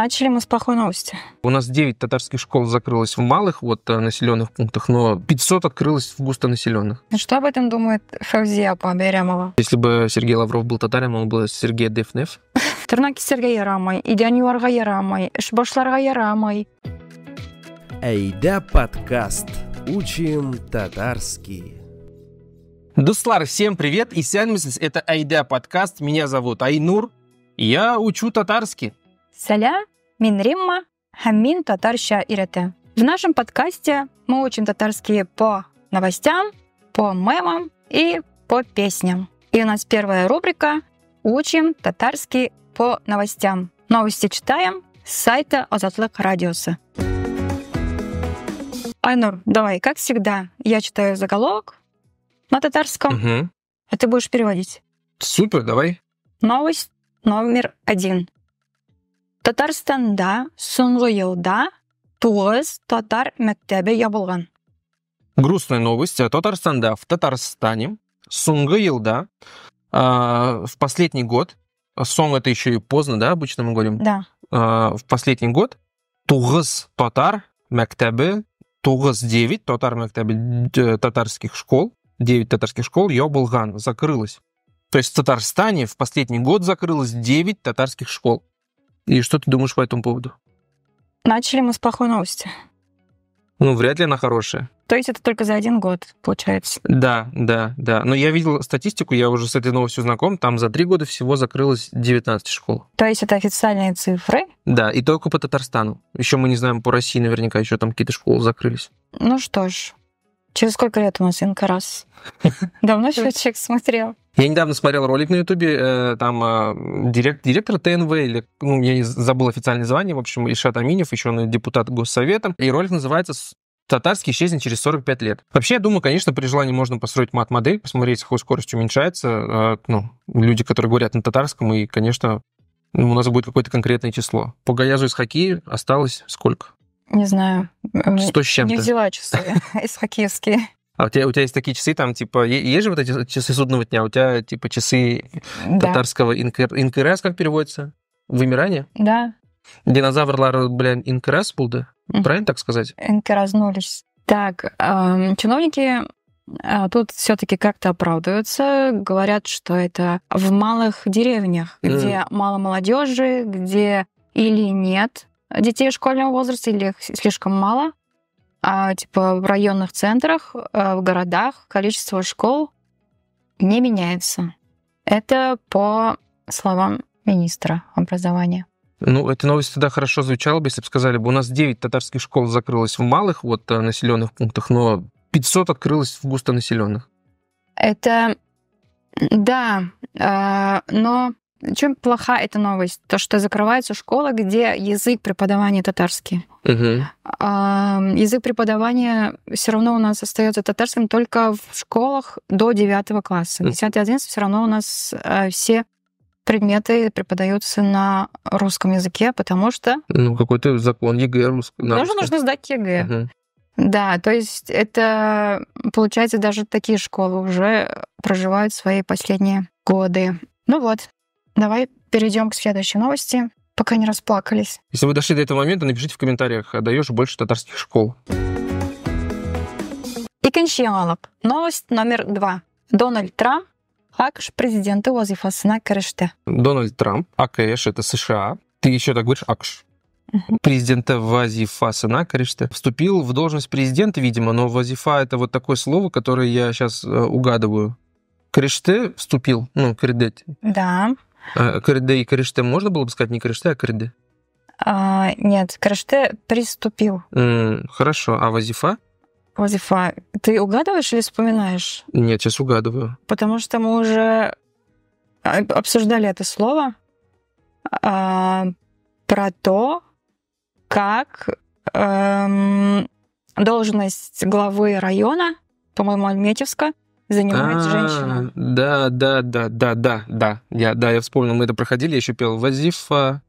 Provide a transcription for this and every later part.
Начали мы с плохой новости. У нас 9 татарских школ закрылось в малых населенных пунктах, но 500 открылось в густонаселенных. Что об этом думает Фавзия Аберямова? Если бы Сергей Лавров был татарин, он был Сергей Дефнев. Тырнак кисәргә ярамый, идән юарга ярамый, эш башларга ярамый. Айда подкаст. Учим татарский. Дуслар, всем привет! И это Айда подкаст. Меня зовут Айнур. Я учу татарский. Саля, мин Римма, хаммин татарща ирете. В нашем подкасте мы учим татарский по новостям, по мемам и по песням. И у нас первая рубрика «Учим татарский по новостям». Новости читаем с сайта Азатлык Радиосы. Айнур, давай, как всегда, я читаю заголовок на татарском, а ты будешь переводить. Супер, давай. Новость номер 1. Татарстанда соңгы елда 9 татар мәктәбе ябылган. Грустная новость. Татарстанда, в Татарстане, соңгы елда, в последний год, сон это еще и поздно, да, обычно мы говорим? Да. В последний год 9 татар мәктәбе, 9 татар мәктәбе татарских школ, 9 татарских школ ябылган, закрылось. То есть в Татарстане в последний год закрылось 9 татарских школ. И что ты думаешь по этому поводу? Начали мы с плохой новости. Вряд ли она хорошая. То есть это только за один год, получается? Да. Но я видел статистику, я уже с этой новостью знаком, там за 3 года всего закрылось 19 школ. То есть это официальные цифры? Да, и только по Татарстану. Еще мы не знаем, по России наверняка еще там какие-то школы закрылись. Ну что ж, через сколько лет у нас инкарас? Давно счетчик смотрел? Я недавно смотрел ролик на Ютубе, там директор ТНВ, или, я забыл официальное звание, в общем, Ильшат Аминев, еще он депутат Госсовета, и ролик называется «Татарский исчезнет через 45 лет». Вообще, я думаю, конечно, при желании можно построить мат-модель, посмотреть, с какой скоростью уменьшается, люди, которые говорят на татарском, и, конечно, у нас будет какое-то конкретное число. По Гаязу из хоккея осталось сколько? Не знаю. 100 с чем-то. Не взяла часы из хоккеевские. А у тебя есть такие часы, там, типа, есть же вот эти часы судного дня, у тебя, типа, часы татарского инкерас, как переводится? Вымирание? Да. Динозаврлар, инкерас был, да? Правильно так сказать? Инкеразнулись. Так, чиновники тут все-таки как-то оправдываются, говорят, что это в малых деревнях, где мало молодежи, где или нет детей школьного возраста, или их слишком мало. А в районных центрах, в городах количество школ не меняется. Это по словам министра образования. Эта новость тогда хорошо звучала бы, если бы сказали бы, у нас 9 татарских школ закрылось в малых населенных пунктах, но 500 открылось в густонаселенных. Это да, но чем плоха эта новость? То, что закрывается школа, где язык преподавания татарский. Язык преподавания все равно у нас остается татарским только в школах до 9 класса. 10-11 все равно у нас все предметы преподаются на русском языке, потому что... какой-то закон ЕГЭ русский. Нужно сдать ЕГЭ. Да, то есть это, получается, даже такие школы уже проживают свои последние годы. Давай перейдем к следующей новости, пока не расплакались. Если вы дошли до этого момента, напишите в комментариях, даешь больше татарских школ. Икенчи яңалык. Новость номер 2. Дональд Трамп АКШ президенты вазифасына кірішті. Дональд Трамп, АКШ это США, ты еще так говоришь АКШ. Президента вазифасына кірішті. Вступил в должность президента, видимо, но вазифа это вот такое слово, которое я сейчас угадываю. Кірішті вступил, кірдет. Да. Кірде и кірішті можно было бы сказать не кірішті, а кірде? Нет, кірішті приступил. Хорошо, а вазифа? Вазифа. Ты угадываешь или вспоминаешь? Нет, сейчас угадываю. Потому что мы уже обсуждали это слово про то, как должность главы района, по-моему, Альметьевска, занимает женщина. Да. Я вспомнил, мы это проходили, я еще пел вазифа.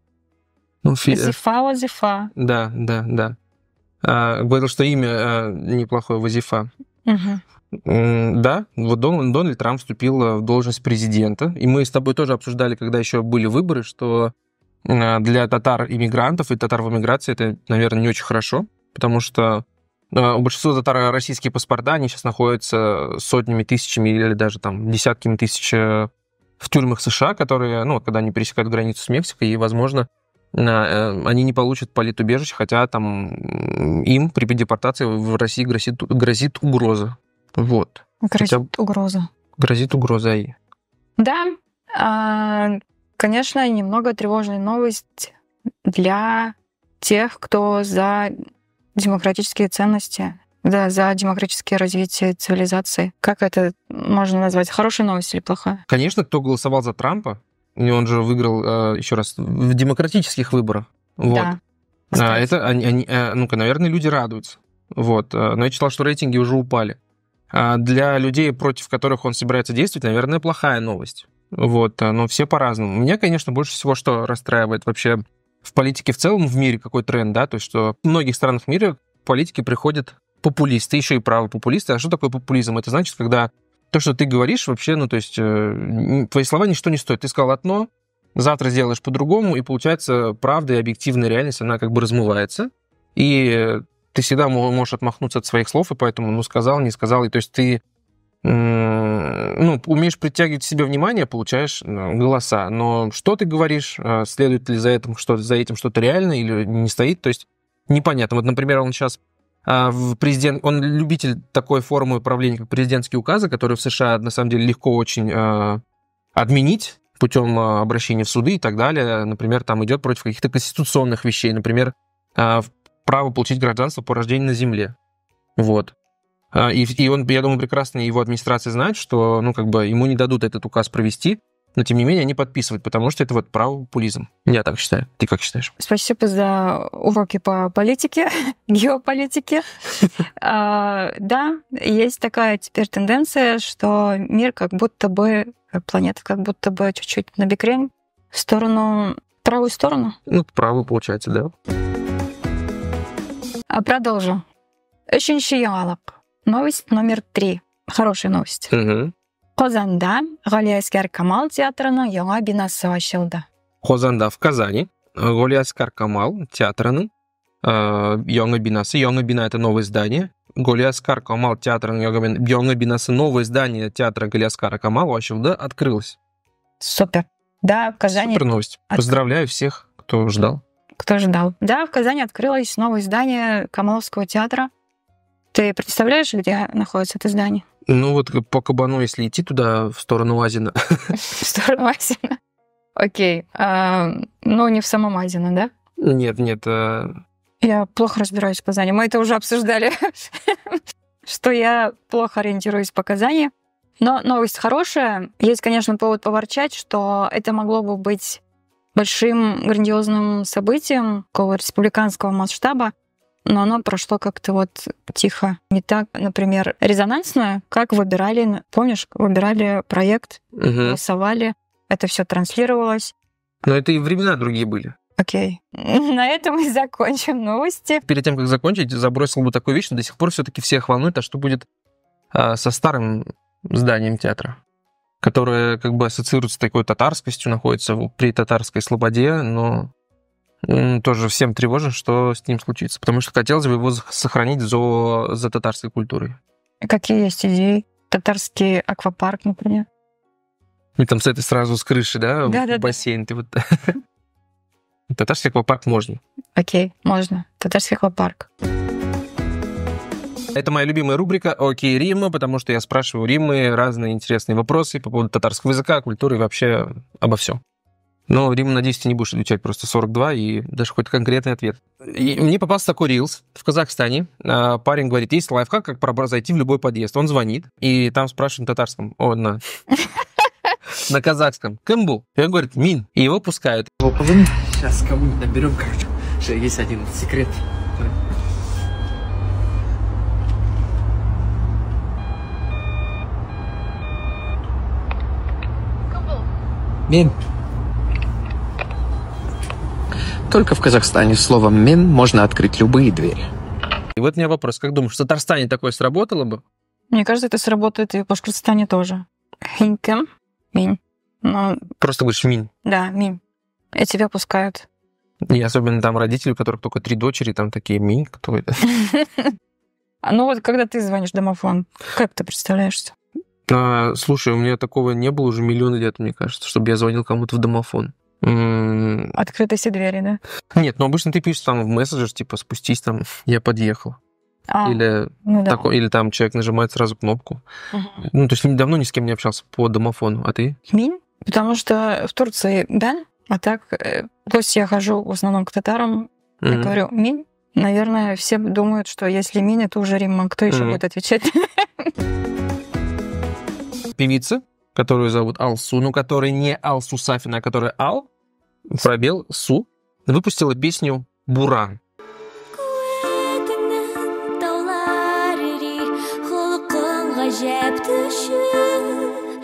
Вазифа. Да. Говорил, что имя неплохое, вазифа. Да, Дональд Трамп вступил в должность президента. И мы с тобой тоже обсуждали, когда еще были выборы, что для татар-иммигрантов и татар в эмиграции это, наверное, не очень хорошо, потому что у большинства татар российские паспорта, они сейчас находятся сотнями, тысячами или даже там десятками тысяч в тюрьмах США, которые, ну, когда они пересекают границу с Мексикой, и, возможно, они не получат политубежище, хотя там им при депортации в России грозит угроза. Вот. Угроза. Грозит угроза. Да. Конечно, немного тревожная новость для тех, кто за демократические ценности, да, за демократическое развитие цивилизации. Как это можно назвать? Хорошая новость или плохая? Конечно, кто голосовал за Трампа, и он же выиграл, еще раз, в демократических выборах. Вот. Да. Это, наверное, люди радуются. Вот. Но я читал, что рейтинги уже упали. Для людей, против которых он собирается действовать, наверное, плохая новость. Вот. Но все по-разному. Меня, конечно, больше всего что расстраивает вообще в политике в целом, в мире какой тренд, да, то есть что в многих странах мира в политике приходят популисты, еще и правопопулисты. А что такое популизм? Это значит, когда то, что ты говоришь, вообще, ну, то есть твои слова ничто не стоят. Ты сказал одно, завтра сделаешь по-другому, и получается правда и объективная реальность, она как бы размывается, и ты всегда можешь отмахнуться от своих слов, и поэтому, ну, сказал, не сказал, и то есть ты умеешь притягивать к себе внимание, получаешь голоса. Но что ты говоришь, следует ли за этим что-то реально или не стоит, то есть непонятно. Вот, например, он сейчас он любитель такой формы управления, как президентские указы, которые в США, на самом деле, легко очень отменить путем обращения в суды и так далее. Например, там идет против каких-то конституционных вещей, например, право получить гражданство по рождению на земле. Вот. И он, я думаю, прекрасно его администрация знает, что, ну, как бы ему не дадут этот указ провести, но, тем не менее, они подписывают, потому что это вот правопопулизм. Я так считаю. Ты как считаешь? Спасибо за уроки по политике, геополитике. Да, есть такая теперь тенденция, что мир как будто бы, планета как будто бы чуть-чуть набекрень в правую сторону. Ну, правую, получается, да. Продолжу. Үшінші яңалык. Новость номер 3. Хорошая новость. Казанда Галиаскар Камал театрының яңа бинасы ачылды. Казанда в Казани Галиаскар Камал театрының яңа бинасы. Яңа бина — это новое здание. Галиаскар Камал театрының яңа бинасы, новое здание театра Галиаскара Камала ачылды, открылось. Супер. Да, в Казани... Супер новость. Поздравляю всех, кто ждал. Да, в Казани открылось новое здание Камаловского театра. Ты представляешь, где находится это здание? Ну вот по Кабану, если идти туда, в сторону Азина. В сторону Азина? Окей. Но не в самом Азино, да? Нет. Я плохо разбираюсь в Казани. Мы это уже обсуждали, что я плохо ориентируюсь по Казани. Но новость хорошая. Есть, конечно, повод поворчать, что это могло бы быть большим грандиозным событием такого республиканского масштаба, но оно прошло как-то вот тихо. Не так, например, резонансно, как выбирали, помнишь, выбирали проект, голосовали, это все транслировалось. Но это и времена другие были. Окей. На этом и закончим новости. Перед тем, как закончить, забросил бы такую вещь, что до сих пор все-таки всех волнует, а что будет со старым зданием театра, которое как бы ассоциируется с такой татарскостью, находится при татарской слободе, но тоже всем тревожно, что с ним случится, потому что хотелось бы его сохранить за татарской культурой. Какие есть идеи? Татарский аквапарк, например? И там сразу с крыши, да? Да. Бассейн. Ты вот... Татарский аквапарк можно. Окей, можно. Татарский аквапарк. Это моя любимая рубрика «Окей, Римма», потому что я спрашиваю у Риммы разные интересные вопросы по поводу татарского языка, культуры и вообще обо всем. Но, Римма, надеюсь, ты не будешь отвечать просто 42 и даже какой-то конкретный ответ. И мне попался такой рилс в Казахстане. Парень говорит, есть лайфхак, как зайти в любой подъезд. Он звонит, и там спрашивают на татарском. На казахском. Кем был? И он говорит, Мин. И его пускают. Сейчас кому-нибудь наберем, короче. Есть один секрет. Мин. Только в Казахстане словом «мен» можно открыть любые двери. И вот у меня вопрос. Как думаешь, в Татарстане такое сработало бы? Мне кажется, это сработает и в Башкортостане тоже. Хинкем. Мин. Просто говоришь «мин». Да, мин. И тебя пускают. И особенно там родители, у которых только 3 дочери, там такие, Минь, кто это? Ну вот, когда ты звонишь в домофон, как ты представляешься? Слушай, у меня такого не было уже миллионы лет, мне кажется, чтобы я звонил кому-то в домофон. Открыты все двери, да? Нет, но обычно ты пишешь там в мессенджер, типа, спустись там, я подъехал. Или, ну да. или там человек нажимает сразу кнопку. Ну, то есть давно ни с кем не общался по домофону, а ты? Минь, потому что в Турции бен, а так, в гости я хожу в основном к татарам, я говорю минь. Наверное, все думают, что если минь, это уже Римма. Кто еще будет отвечать? Певица, которую зовут Алсу, ну, которая не Алсу Сафина, а которая Ал, пробел Су, выпустила песню «Буран».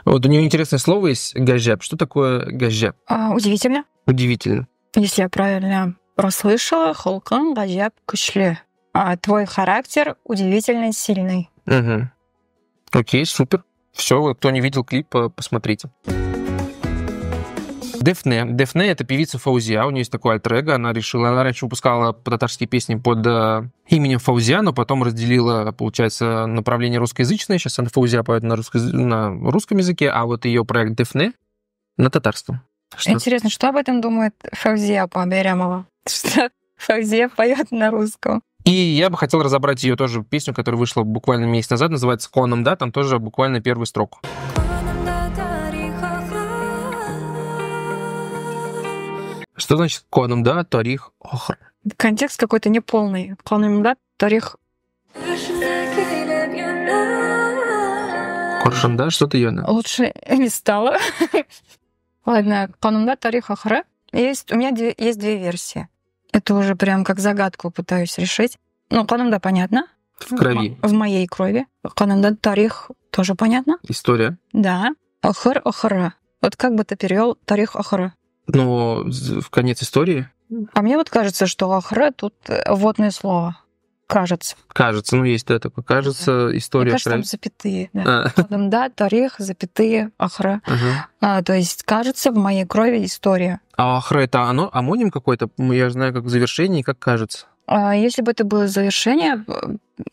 Вот у нее интересное слово есть «гажеп». Что такое «гажеп»? Удивительно. Удивительно. Если я правильно прослышала, холкан гажеп кушле. Твой характер удивительно сильный. Угу. Окей, супер. Все, кто не видел клип, посмотрите. Дефне. Дефне — это певица Фаузия. У нее есть такой альтер-эго. Она раньше выпускала татарские песни под именем Фаузия, но потом разделила, получается, направление русскоязычное. Сейчас она Фаузия поет на русском языке, а вот ее проект Дефне на татарском. Интересно, что об этом думает Фаузия Паберямова? Что Фаузия поет на русском. И я бы хотел разобрать ее тоже песню, которая вышла буквально месяц назад, называется «Конам, да», там тоже буквально первую строку. Что значит «Конам, да, тарих охр»? Контекст какой-то неполный. «Конам, да, тарих». Коршанда, что-то ее? Лучше не стало. Ладно, «Конам, да, тарих охр». У меня есть 2 версии. Это уже прям как загадку пытаюсь решить. Ну, «Конам, да», понятно. В крови. В моей крови. «Конам, да, тарих» тоже понятно. История. Да. «Охр, охра». Вот как бы ты перевел «тарих охра»? Но в конец истории? А мне вот кажется, что «охра» тут вводное слово. Кажется. Кажется, ну есть, да, такое. Кажется, история. Мне кажется, там запятые. Да, да, тарих, запятые, охра. То есть, кажется, в моей крови история. А охра — это амоним какой-то? Я знаю, как завершение и как кажется. Если бы это было завершение,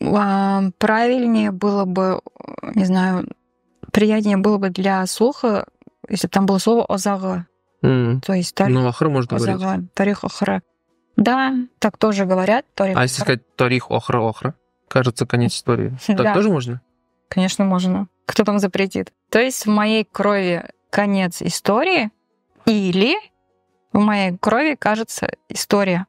правильнее было бы, не знаю, приятнее было бы для слуха, если бы там было слово «озага». То есть тарих. Ну, охра можно говорить. Тарих охра. Да, так тоже говорят. А если сказать тарих охра, кажется, конец истории. Так тоже можно? Конечно, можно. Кто там запретит? То есть в моей крови конец истории или в моей крови кажется история.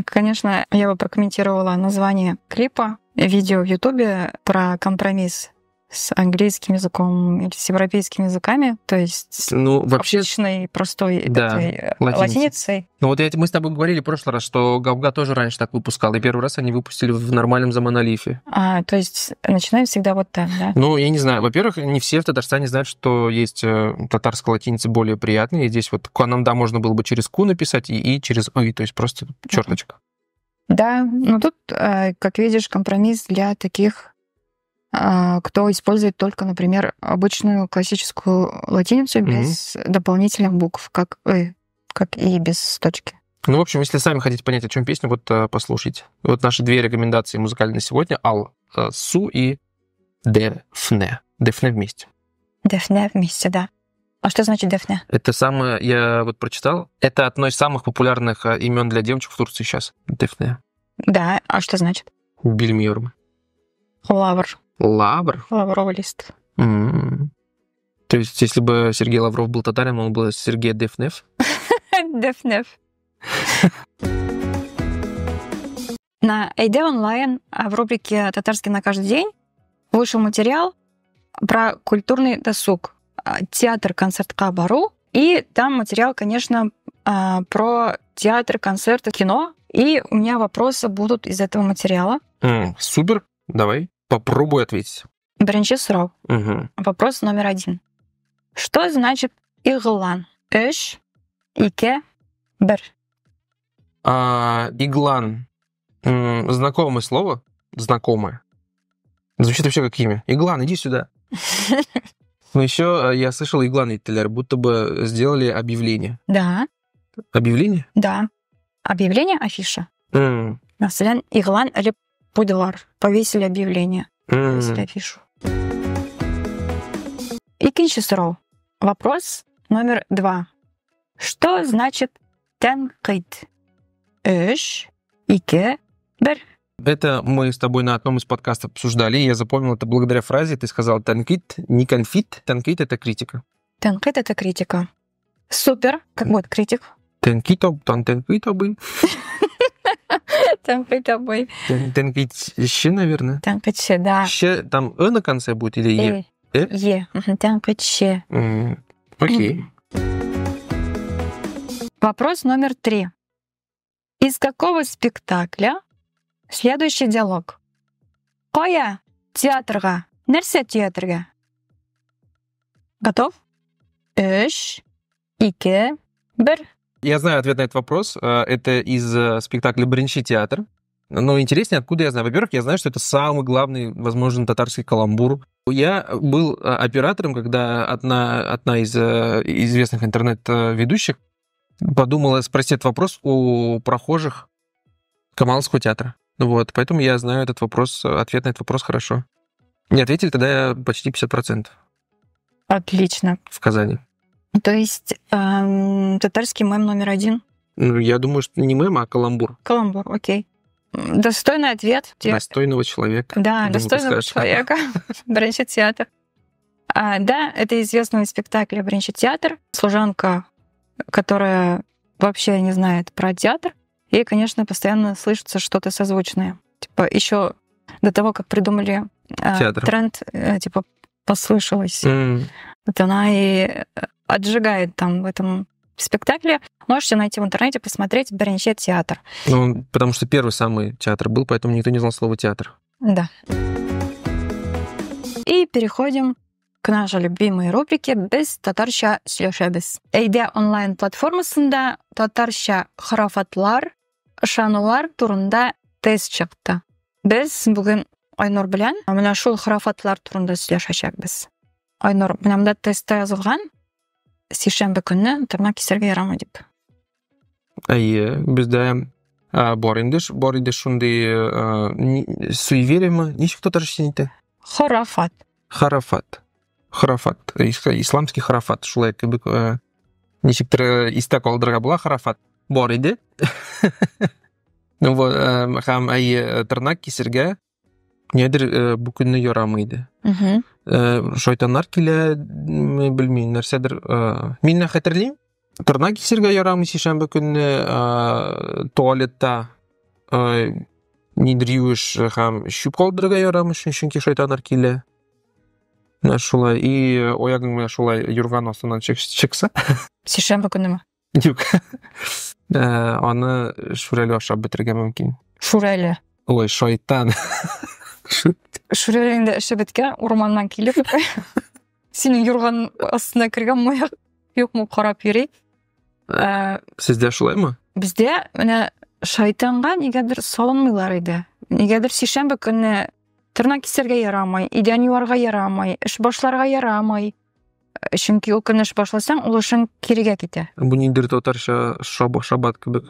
Конечно, я бы прокомментировала название клипа, видео в Ютубе про компромисс с английским языком или с европейскими языками, то есть вообще обычной, простой латиницей. Ну вот мы с тобой говорили в прошлый раз, что Гавга тоже раньше так выпускал, и первый раз они выпустили в нормальном заманалифе. То есть начинаем всегда вот так, да? Ну, я не знаю. Во-первых, не все в Татарстане знают, что есть татарская латиница более приятная, и здесь вот «Конамда» можно было бы через «ку» написать и через «ой», то есть просто черточка. Да, но тут, как видишь, компромисс для таких, кто использует только, например, обычную классическую латиницу без дополнительных букв, как и без точки. Ну, в общем, если сами хотите понять, о чем песня, вот послушайте. Вот наши 2 рекомендации музыкальные на сегодня. Ал-Су и Дефне. Дефне вместе. Дефне вместе, да. А что значит Дефне? Это самое, я вот прочитал, это одно из самых популярных имен для девочек в Турции сейчас. Дефне. Да, а что значит? Бильмиорм. Лавр. Лавр? Лавровый лист. То есть, если бы Сергей Лавров был татарин, он был Сергей Дефнев? Дефнев. На Эйде онлайн в рубрике «Татарский на каждый день» вышел материал про культурный досуг. Театр концертка бару. И там материал, конечно, про театр, концерты, кино. И у меня вопросы будут из этого материала. Супер. Давай. Попробуй ответить. Бірінші сұрау. Вопрос номер 1. Что значит иглан? 3, 2, 1. Иглан. Знакомое слово? Знакомое. Звучит вообще как имя. Иглан, иди сюда. Но еще я слышал Иглан Иттелер, будто бы сделали объявление. Да. Объявление? Да. Объявление, афиша. М, Мәсәлән, игълан элеп куйдылар. Повесили объявление. Повесили афишу. Икенче сорау. Вопрос номер 2. Что значит тәнкыйть? 3, 2, 1. Это мы с тобой на одном из подкастов обсуждали, и я запомнил это благодаря фразе. Ты сказал «танкит», не «конфит». «Танкит» — это критика. Тәнкыйть — это критика. Супер. Как будет критик? «Танкит» был. Тәнкыйть обой. «Танкит» ще, наверное. Тәнкыйтьше, да. Ще там «э» на конце будет или «е»? Е. Тәнкыйтьше. Окей. Вопрос номер 3. Из какого спектакля следующий диалог? Кая театрга? Нәрсә театрга? Готов? 3, 2, 1. Я знаю ответ на этот вопрос. Это из спектакля «Бринчи театр». Но интереснее, откуда я знаю. Во-первых, я знаю, что это самый главный, возможно, татарский каламбур. Я был оператором, когда одна из известных интернет-ведущих подумала спросить этот вопрос у прохожих Камаловского театра. Вот, поэтому я знаю этот вопрос, ответ на этот вопрос хорошо. Не ответили тогда почти 50% Отлично. в Казани. То есть татарский мем номер 1. Ну, я думаю, что не мем, а каламбур. Каламбур, окей. Достойный ответ. Достойного человека. Да, думаю, достойного ты скажешь. человека. Бринчи театр. Да, это известный спектакль Бринчи театр. Служанка, которая вообще не знает про театр. И, конечно, постоянно слышится что-то созвучное. Типа еще до того, как придумали тренд, типа послышалось. Вот она и отжигает там в этом спектакле. Можете найти в интернете, посмотреть Бринчи театр. Ну, потому что первый самый театр был, поэтому никто не знал слова театр. Да. И переходим к нашей любимой рубрике «Без татарша сөйләшәбез». Әйдә онлайн-платформасында татарша харафатлар, ышанулар турында тест чыкты. Без бүген Айнур белән менә шул харафатлар турында сөйләшәчәкбез. Айнур, менә монда тестта язылган сишәмбе көнне тырнак кисәргә ярамый дип. Әйе, бездә бар инде шундый суевериеме, ничек татарча әйтә? Харафат. Харафат. Исламский харафат. Шулай кебек ничектер истә калдырырга була харафат. Бар иде. Ну вот, һәм тырнак кисергә нидер бу көнне ярамый иде. Шайтаннар килә, белмим, нәрсәдер. Мин хәтерлим. Тырнак кисергә ярамый сишәмбе көнне туалетта нидер юеш һәм чүп калдырырга ярамый, чөнки шайтаннар килә. Шулай, и оягың менә шулай юрган астыннан чыкса. Сишәмбе көннеме? Юк. Аны шүрәле ашап бетергә мөмкин. Шүрәле. Ой, шайтан. Шүрәлеңдә эше беткән, урманнан килеп, синең юрган астына кергән маяк юкмы карап йөри. Сездә шулаймы? Бездә менә шайтанга нигәдер салынмыйлар иде. Нигәдер сишәмбе көнне тырнак кисәргә ярамый, идән юарга ярамый, эш башларга ярамый. Чөнки ул көнне эш башласаң, ул эшең кирегә китә. Бу ниндер татарча шабат кебек.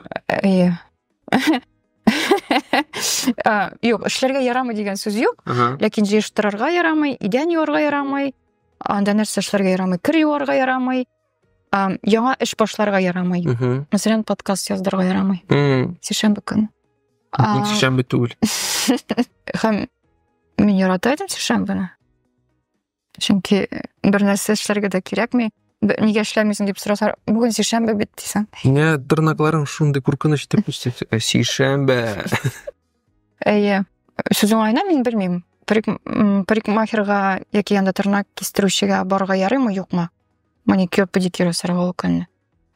Юк, эшләргә ярамый дигән сүз юк. Ләкин җыештырырга ярамый, идән юарга ярамый, анда нәрсә эшләргә ярамый, кир юарга ярамый, яңа эш башларга ярамый. Мәсәлән, подкаст яздырга ярамый. Сишәмбе көн. Сишәмбе түгел. Һәм мин яратам сишәмбене. Чөнки бер нәрсә эшләргә дә кирәкми. Нигә эшләмисең дип сорасалар, бүген сишәмбе бит дисәң. Менә тырнакларың шундый куркыныч дип сишәмбе. Әйе. Сүз уңайна мин белмим. Парикмахерга яки янда тырнак кистерүчегә барырга ярыймы, юкмы? Маникюр, педикюр сарга ул көнне.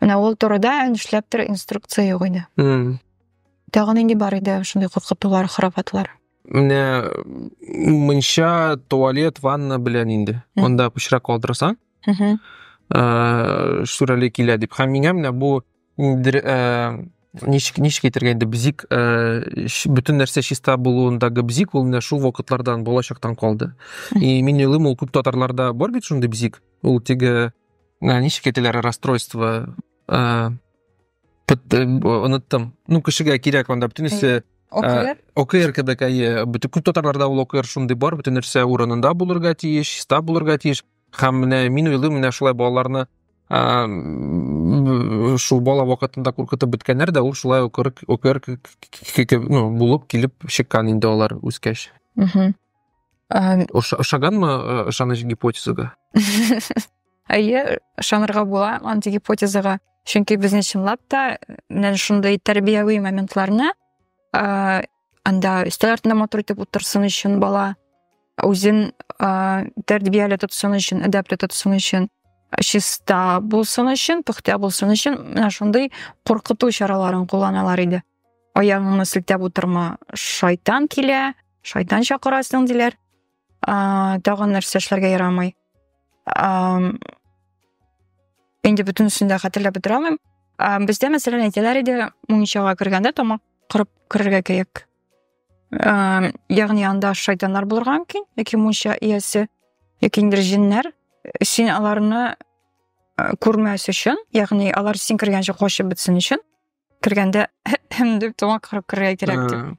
Менә ул турыда эшләптер инструкция юк иде. Тагын инде бар иде шундый куркытулар, харафатлар. Менә мынча туалет, ванна белән инде. Онда пычрак калдырсаң, шүрәле килә дип. Һәм миңа менә бу ничек әйтергә инде бизик, бөтен нәрсә чиста булуындагы бизик ул менә шул вакытлардан, балачактан калды. И мин уйлыйм, ул күп татарларда бар бит шундый бизик. Ул теге ничек әйтәләр, расстройство, Unuttım. Kişiге керек анда бүтүн нерсе ОКР кебекайы бүтүн күп татарларда бул ОКР шундай бар, бүтүн нерсе урынында булырга тиеш, стаб булырга тиеш. Һәм менә мин уйлыйм, менә шулай балаларны шул бала вакытында куркытып беткәннәр дә ул шулай ОКР булып килеп чыккан инде алар үскәч. Ошаганмы ышаныч гипотезага? Ышанырга була антигипотезага. Чөнки безне чынлап та менә шундай тәрбияви моментларны анда өстәл артында матур итеп утырсын өчен бала үзен тәрбияле тотсын өчен, әдәпле тотсын өчен, чиста булсын өчен, пөхтә булсын өчен менә шундай куркыту чараларын кулланалар иде. Аягыңны селтәп утырма, шайтан килә, шайтан чакырасың диләр. Тагын нәрсә эшләргә ярамый. Инде бөтенсен дә хәтерләп бетерә алмыйм. Бездә мәсәлән әйтәләр иде, мунчага кергәндә тамак кырып керергә кирәк. Ягъни анда шайтаннар булырга мөмкин, яки мунча иясе, яки инде җиннәр. Син аларны күрмәс өчен, ягъни алар син кергәнче качып бетсен өчен кергәндә дип тамак кырып керергә кирәк дип.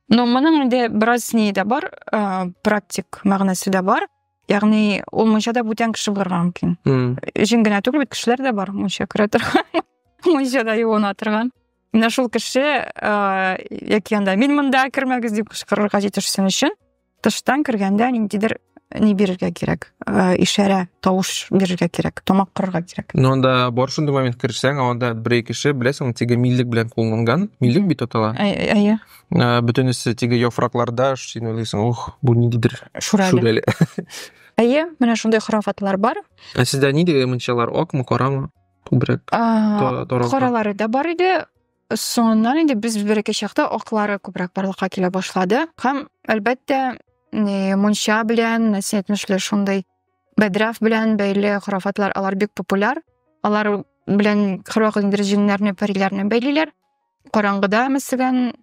Но моның инде бераз ни дә бар, практик мәгънәсе дә бар. Ягъни ул мунчада бүтән кеше булырга мөмкин. Җин генә түгел, бит кешеләр дә бар мунча керә торган. Мунчада юына торган. Менә шул кеше яки анда мин монда кермәгез дип кычкырырга җитешсен өчен тыштан кергәндә ниндидер ни бирергә кирәк. Ишарә, тавыш бирергә кирәк, тамак кырырга кирәк. Но анда бар шундый момент керсәң, анда бер кеше беләсең, теге миллек белән кулланган, миллек бит атала. Әйе. Бөтенесе теге яфракларда, син уйлыйсың, бу ниндидер шүрәле. Әйе, менә шундай храфатлар бар. Сездә нинди мунчалар, акмы, карамы? Күбрәк. Каралары да бар иде. Соңыннан инде без бер-ике чакта аклары күбрәк барлыкка килә башлады. Һәм әлбәттә мунча белән, әйтмешле шундай бәдрәф белән бәйле храфатлар, алар бик популяр. Алар белән һәрвакыт инде җиннәрне, пәриләрне бәйлиләр. Караңгыда мәсәлән,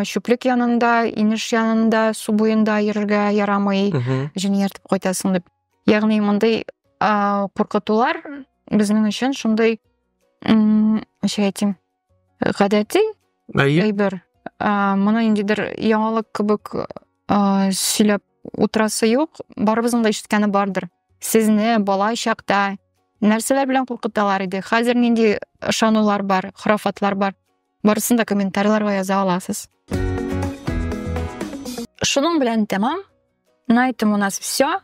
чүплек янында, инеш янында, су буенда йөрергә ярамый, җин ияртеп кайтасың дип. Ягъни мондай куркытулар безнең өчен шундай әйтим, гадәти әйбер. Моны индидер яңалык кебек сөйләп утырасы юк, барыбызның да ишеткәне бардыр. Сезне бала чакта нәрсәләр белән куркыталар иде? Хәзер нинди ышанулар бар, храфатлар бар? Барысын да комментарийларга яза аласыз. Шуның белән тәмам. На этом у нас все.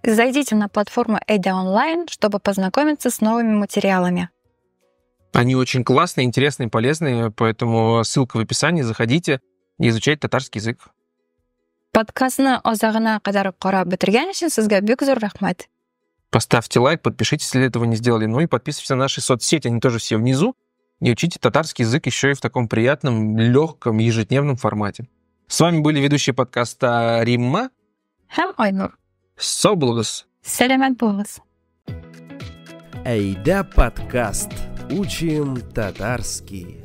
Зайдите на платформу Эйда онлайн, чтобы познакомиться с новыми материалами. Они очень классные, интересные, полезные, поэтому ссылка в описании. Заходите и изучайте татарский язык. Подкастны азагына кадәр карап бетергән өчен сезгә бик зур рәхмәт. Поставьте лайк, подпишитесь, если этого не сделали. Ну и подписывайтесь на наши соцсети, они тоже все внизу. И учите татарский язык еще и в таком приятном, легком, ежедневном формате. С вами были ведущие подкаста Римма һәм Айнур. Сау булыгыз. Сәламәт булыгыз. Әйдә подкаст. Учим татарский.